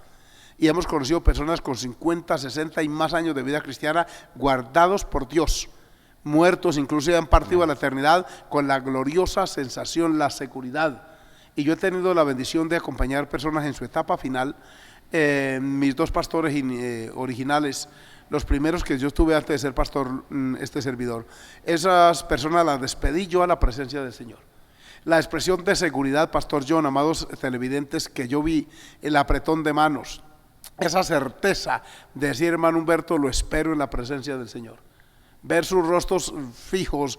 Y hemos conocido personas con 50, 60 y más años de vida cristiana guardados por Dios, muertos, incluso han partido a la eternidad con la gloriosa sensación, la seguridad. Y yo he tenido la bendición de acompañar personas en su etapa final. Mis dos pastores originales, los primeros que yo estuve antes de ser pastor, este servidor, esas personas las despedí yo a la presencia del Señor. La expresión de seguridad, Pastor John, amados televidentes, que yo vi, el apretón de manos, esa certeza de decir, hermano Humberto, lo espero en la presencia del Señor. Ver sus rostros fijos,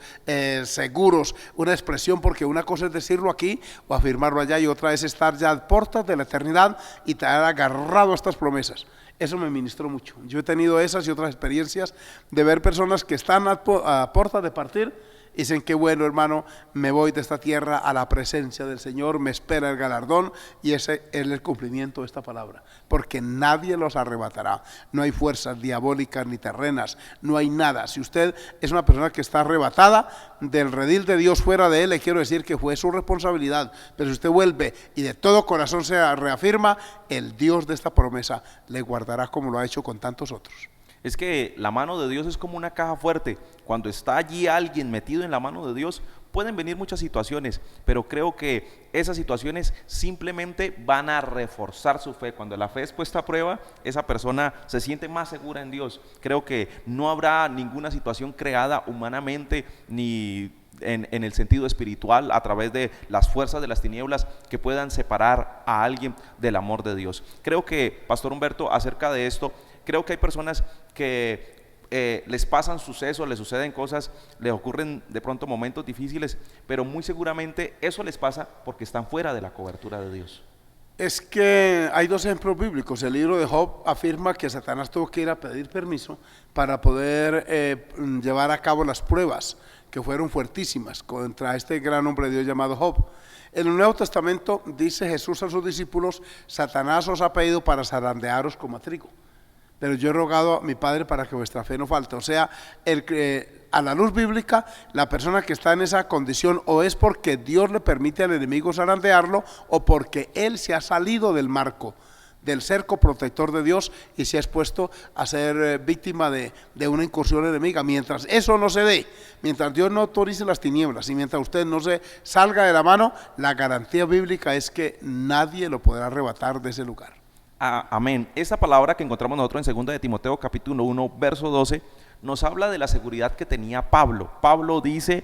seguros, una expresión, porque una cosa es decirlo aquí o afirmarlo allá, y otra es estar ya a puertas de la eternidad y te han agarrado a estas promesas. Eso me ministró mucho. Yo he tenido esas y otras experiencias de ver personas que están a puertas de partir y dicen, qué bueno, hermano, me voy de esta tierra a la presencia del Señor, me espera el galardón, y ese es el cumplimiento de esta palabra, porque nadie los arrebatará. No hay fuerzas diabólicas ni terrenas, no hay nada. Si usted es una persona que está arrebatada del redil de Dios fuera de él, le quiero decir que fue su responsabilidad, pero si usted vuelve y de todo corazón se reafirma, el Dios de esta promesa le guardará como lo ha hecho con tantos otros. Es que la mano de Dios es como una caja fuerte. Cuando está allí alguien metido en la mano de Dios, pueden venir muchas situaciones, pero creo que esas situaciones simplemente van a reforzar su fe. Cuando la fe es puesta a prueba, esa persona se siente más segura en Dios. Creo que no habrá ninguna situación creada humanamente ni en el sentido espiritual, a través de las fuerzas de las tinieblas, que puedan separar a alguien del amor de Dios. Creo que, Pastor Humberto, acerca de esto, creo que hay personas que les pasan sucesos, les suceden cosas, les ocurren de pronto momentos difíciles, pero muy seguramente eso les pasa porque están fuera de la cobertura de Dios. Es que hay dos ejemplos bíblicos. El libro de Job afirma que Satanás tuvo que ir a pedir permiso para poder llevar a cabo las pruebas, que fueron fuertísimas contra este gran hombre de Dios llamado Job. En el Nuevo Testamento dice Jesús a sus discípulos, Satanás os ha pedido para zarandearos como a trigo, pero yo he rogado a mi Padre para que vuestra fe no falte. O sea, a la luz bíblica, la persona que está en esa condición o es porque Dios le permite al enemigo zarandearlo, o porque él se ha salido del marco, del cerco protector de Dios, y se ha expuesto a ser víctima de una incursión enemiga. Mientras eso no se dé, mientras Dios no autorice las tinieblas y mientras usted no se salga de la mano, la garantía bíblica es que nadie lo podrá arrebatar de ese lugar. Amén. Esta palabra que encontramos nosotros en 2 de Timoteo capítulo 1 verso 12 nos habla de la seguridad que tenía Pablo. Pablo dice,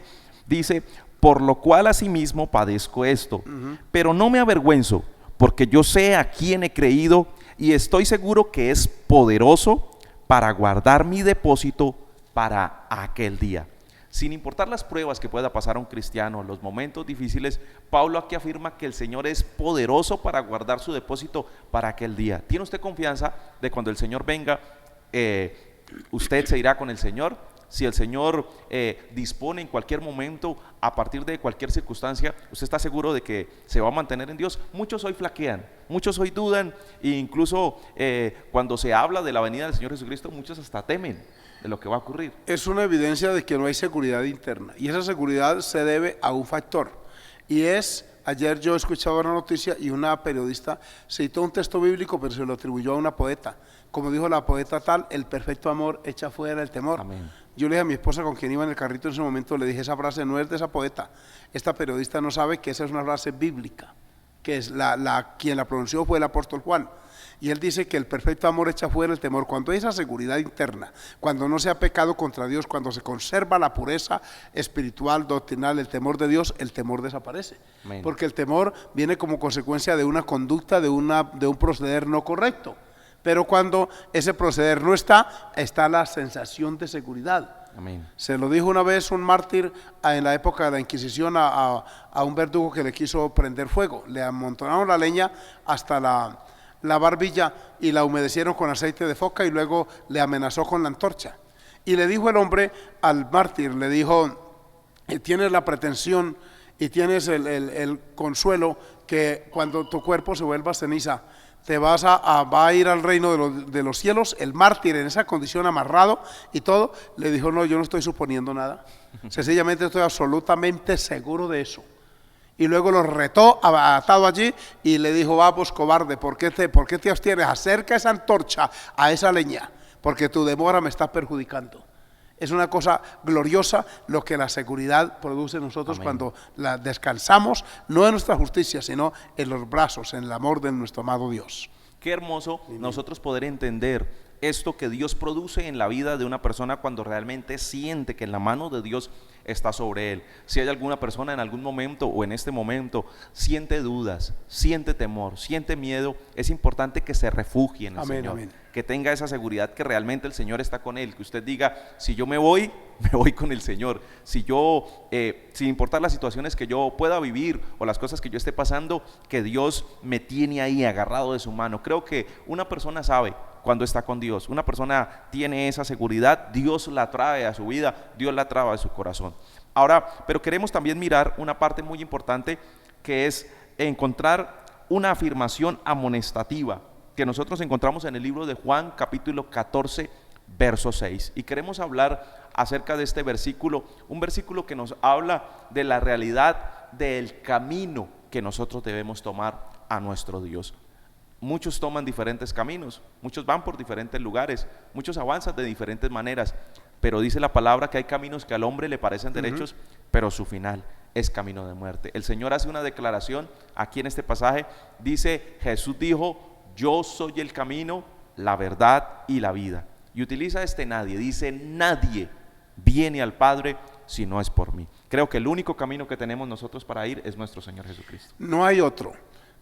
por lo cual asimismo padezco esto, pero no me avergüenzo, porque yo sé a quién he creído y estoy seguro que es poderoso para guardar mi depósito para aquel día. Sin importar las pruebas que pueda pasar a un cristiano, los momentos difíciles, Pablo aquí afirma que el Señor es poderoso para guardar su depósito para aquel día. ¿Tiene usted confianza de cuando el Señor venga, usted se irá con el Señor? Si el Señor dispone en cualquier momento, a partir de cualquier circunstancia, ¿usted está seguro de que se va a mantener en Dios? Muchos hoy flaquean, muchos hoy dudan, e incluso cuando se habla de la venida del Señor Jesucristo, muchos hasta temen de lo que va a ocurrir. Es una evidencia de que no hay seguridad interna, y esa seguridad se debe a un factor, y es, ayer yo escuchaba una noticia y una periodista citó un texto bíblico, pero se lo atribuyó a una poeta. Como dijo la poeta tal, el perfecto amor echa fuera el temor. Amén. Yo le dije a mi esposa, con quien iba en el carrito en ese momento, le dije, esa frase no es de esa poeta, esta periodista no sabe que esa es una frase bíblica, que es quien la pronunció fue el apóstol Juan, y él dice que el perfecto amor echa fuera el temor. Cuando hay esa seguridad interna, cuando no se ha pecado contra Dios, cuando se conserva la pureza espiritual, doctrinal, el temor de Dios, el temor desaparece. Amén. Porque el temor viene como consecuencia de una conducta, de un proceder no correcto. Pero cuando ese proceder no está la sensación de seguridad. Amén. Se lo dijo una vez un mártir en la época de la Inquisición a un verdugo que le quiso prender fuego. Le amontonaron la leña hasta la barbilla y la humedecieron con aceite de foca y luego le amenazó con la antorcha. Y le dijo el hombre al mártir, le dijo, tienes la pretensión y tienes el consuelo que cuando tu cuerpo se vuelva ceniza, te va a ir al reino de los cielos. El mártir en esa condición, amarrado y todo, le dijo, no, yo no estoy suponiendo nada, sencillamente estoy absolutamente seguro de eso. Y luego lo retó atado allí y le dijo, vamos cobarde, ¿por qué te abstienes? Acerca esa antorcha a esa leña, porque tu demora me está perjudicando. Es una cosa gloriosa lo que la seguridad produce en nosotros. Amén. Cuando la descansamos, no en nuestra justicia, sino en los brazos, en el amor de nuestro amado Dios. Qué hermoso nosotros poder entender esto que Dios produce en la vida de una persona cuando realmente siente que la mano de Dios está sobre él. Si hay alguna persona en algún momento o en este momento siente dudas, siente temor, siente miedo, es importante que se refugie en el Señor. Amén. Que tenga esa seguridad que realmente el Señor está con él, que usted diga, si yo me voy con el Señor. Si yo, sin importar las situaciones que yo pueda vivir o las cosas que yo esté pasando, que Dios me tiene ahí agarrado de su mano. Creo que una persona sabe cuando está con Dios, una persona tiene esa seguridad, Dios la trae a su vida, Dios la trae a su corazón. Ahora, pero queremos también mirar una parte muy importante, que es encontrar una afirmación amonestativa que nosotros encontramos en el libro de Juan, capítulo 14, verso 6. Y queremos hablar acerca de este versículo, un versículo que nos habla de la realidad del camino que nosotros debemos tomar a nuestro Dios. Muchos toman diferentes caminos, muchos van por diferentes lugares, muchos avanzan de diferentes maneras, pero dice la palabra que hay caminos que al hombre le parecen derechos, pero su final es camino de muerte. El Señor hace una declaración aquí en este pasaje, dice, Jesús dijo, yo soy el camino, la verdad y la vida. Y utiliza nadie, dice, nadie viene al Padre si no es por mí. Creo que el único camino que tenemos nosotros para ir es nuestro Señor Jesucristo. No hay otro.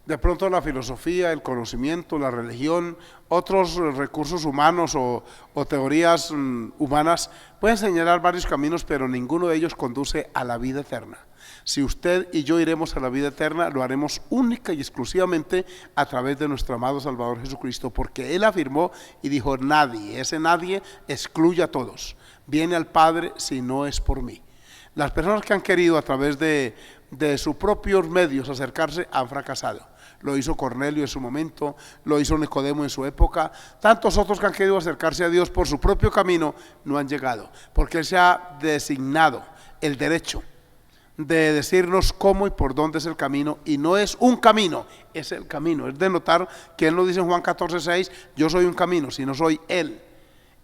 De pronto la filosofía, el conocimiento, la religión, otros recursos humanos o teorías humanas pueden señalar varios caminos, pero ninguno de ellos conduce a la vida eterna. Si usted y yo iremos a la vida eterna, lo haremos única y exclusivamente a través de nuestro amado Salvador Jesucristo, porque Él afirmó y dijo, nadie, ese nadie excluye a todos, viene al Padre si no es por mí. Las personas que han querido a través de sus propios medios acercarse han fracasado. Lo hizo Cornelio en su momento, lo hizo Nicodemo en su época. Tantos otros que han querido acercarse a Dios por su propio camino no han llegado, porque Él se ha designado el derecho de decirnos cómo y por dónde es el camino, y no es un camino, es el camino. Es de notar que Él nos dice en Juan 14:6, yo soy un camino, sino soy Él,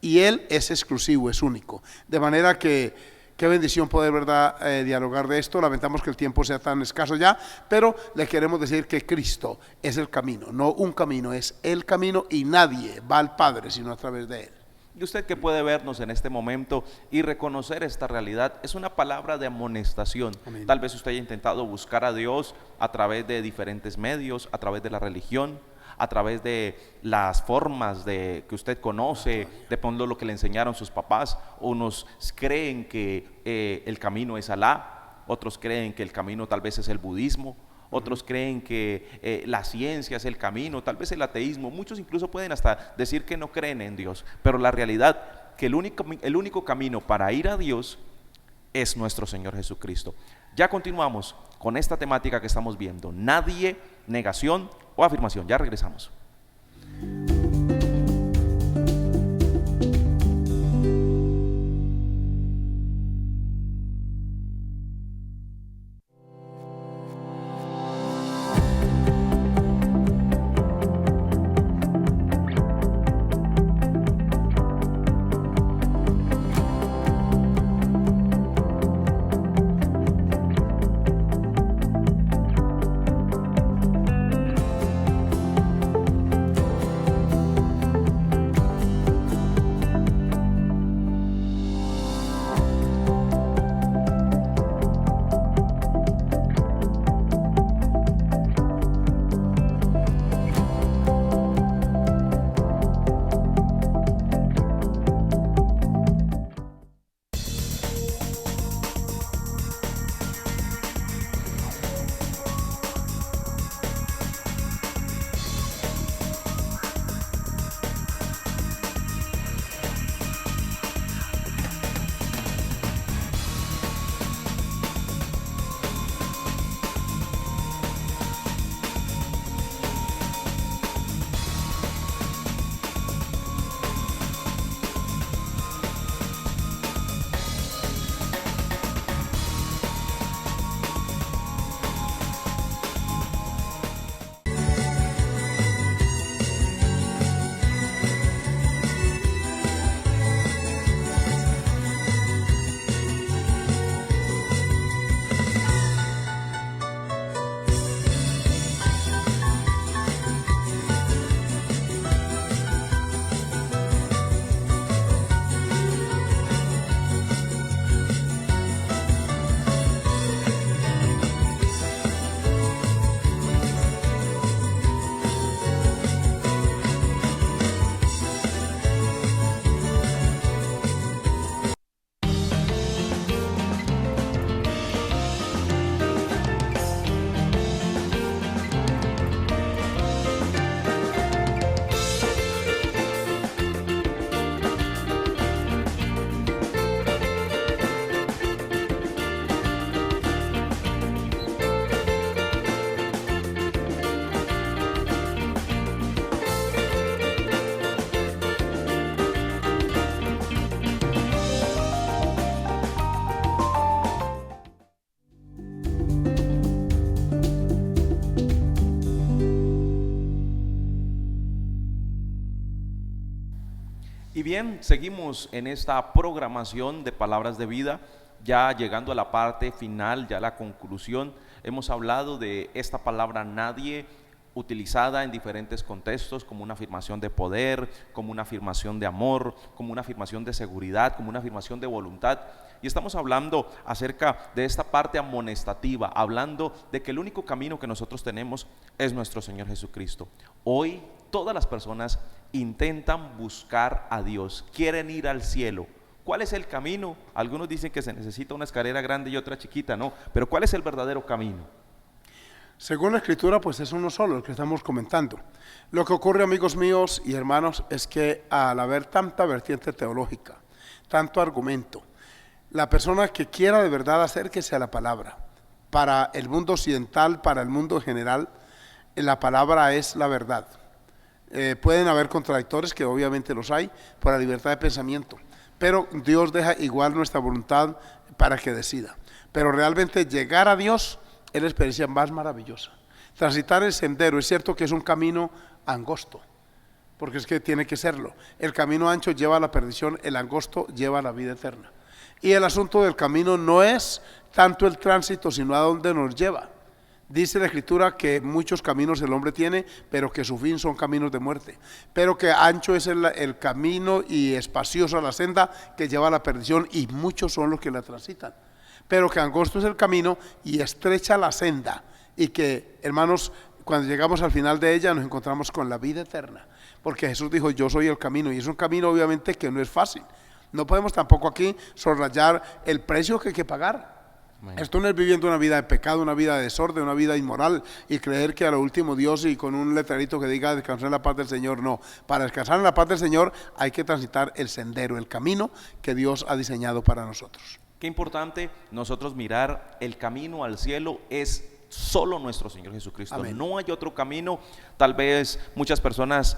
y Él es exclusivo, es único. De manera que qué bendición poder, ¿verdad?, dialogar de esto. Lamentamos que el tiempo sea tan escaso ya, pero le queremos decir que Cristo es el camino, no un camino, es el camino, y nadie va al Padre sino a través de Él. Y usted que puede vernos en este momento y reconocer esta realidad, es una palabra de amonestación. Amén. Tal vez usted haya intentado buscar a Dios a través de diferentes medios, a través de la religión, a través de las formas que usted conoce, de pronto lo que le enseñaron sus papás. Unos creen que el camino es Alá, otros creen que el camino tal vez es el budismo, otros creen que la ciencia es el camino, tal vez el ateísmo. Muchos incluso pueden hasta decir que no creen en Dios, pero la realidad que el único camino para ir a Dios es nuestro Señor Jesucristo. Ya continuamos con esta temática que estamos viendo, nadie, negación o afirmación. Ya regresamos. Y bien, seguimos en esta programación de Palabras de Vida, ya llegando a la parte final, ya la conclusión. Hemos hablado de esta palabra nadie, utilizada en diferentes contextos, como una afirmación de poder, como una afirmación de amor, como una afirmación de seguridad, como una afirmación de voluntad. Y estamos hablando acerca de esta parte amonestativa, hablando de que el único camino que nosotros tenemos es nuestro Señor Jesucristo. Hoy todas las personas intentan buscar a Dios, quieren ir al cielo. ¿Cuál es el camino? Algunos dicen que se necesita una escalera grande y otra chiquita, no, pero ¿cuál es el verdadero camino? Según la Escritura, pues es uno solo, el que estamos comentando. Lo que ocurre, amigos míos y hermanos, es que al haber tanta vertiente teológica, tanto argumento, la persona que quiera de verdad acérquese a la palabra. Para el mundo occidental, para el mundo general, la palabra es la verdad. Pueden haber contradictores, que obviamente los hay, por la libertad de pensamiento, pero Dios deja igual nuestra voluntad para que decida. Pero realmente llegar a Dios es la experiencia más maravillosa. Transitar el sendero, es cierto que es un camino angosto, porque es que tiene que serlo. El camino ancho lleva a la perdición, el angosto lleva a la vida eterna. Y el asunto del camino no es tanto el tránsito, sino a dónde nos lleva. Dice la Escritura que muchos caminos el hombre tiene, pero que su fin son caminos de muerte. Pero que ancho es el camino y espaciosa la senda que lleva a la perdición, y muchos son los que la transitan. Pero que angosto es el camino y estrecha la senda, y que, hermanos, cuando llegamos al final de ella nos encontramos con la vida eterna, porque Jesús dijo: yo soy el camino, y es un camino obviamente que no es fácil. No podemos tampoco aquí soslayar el precio que hay que pagar. Esto no es viviendo una vida de pecado, una vida de desorden, una vida inmoral, y creer que a lo último Dios, y con un letrerito que diga descansar en la paz del Señor. No, para descansar en la paz del Señor hay que transitar el sendero, el camino que Dios ha diseñado para nosotros. Qué importante nosotros mirar el camino al cielo, es solo nuestro Señor Jesucristo. Amén. No hay otro camino. Tal vez muchas personas,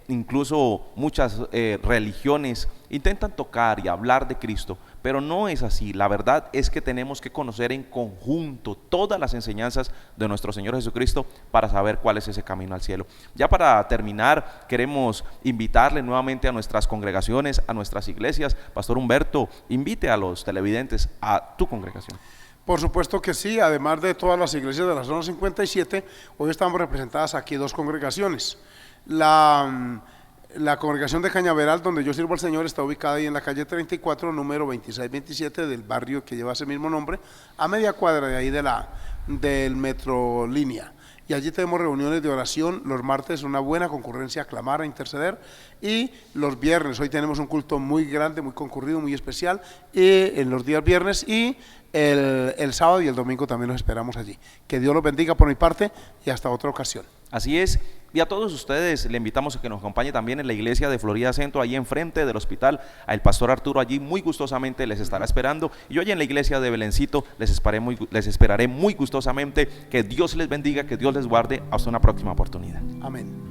incluso muchas religiones, intentan tocar y hablar de Cristo, pero no es así. La verdad es que tenemos que conocer en conjunto todas las enseñanzas de nuestro Señor Jesucristo para saber cuál es ese camino al cielo. Ya para terminar, queremos invitarle nuevamente a nuestras congregaciones, a nuestras iglesias. Pastor Humberto, invite a los televidentes a tu congregación. Por supuesto que sí. Además de todas las iglesias de la zona 57, hoy estamos representadas aquí dos congregaciones. La congregación de Cañaveral, donde yo sirvo al Señor, está ubicada ahí en la calle 34, número 2627 del barrio que lleva ese mismo nombre, a media cuadra de ahí del Metrolínea. Y allí tenemos reuniones de oración los martes, una buena concurrencia a clamar, a interceder, y los viernes, hoy tenemos un culto muy grande, muy concurrido, muy especial, y en los días viernes, y el sábado y el domingo también los esperamos allí. Que Dios los bendiga por mi parte, y hasta otra ocasión. Así es, y a todos ustedes le invitamos a que nos acompañe también en la iglesia de Florida Centro, ahí enfrente del hospital. El pastor Arturo allí muy gustosamente les estará esperando, y yo allí en la iglesia de Belencito les esperaré muy gustosamente. Que Dios les bendiga, que Dios les guarde. Hasta una próxima oportunidad. Amén.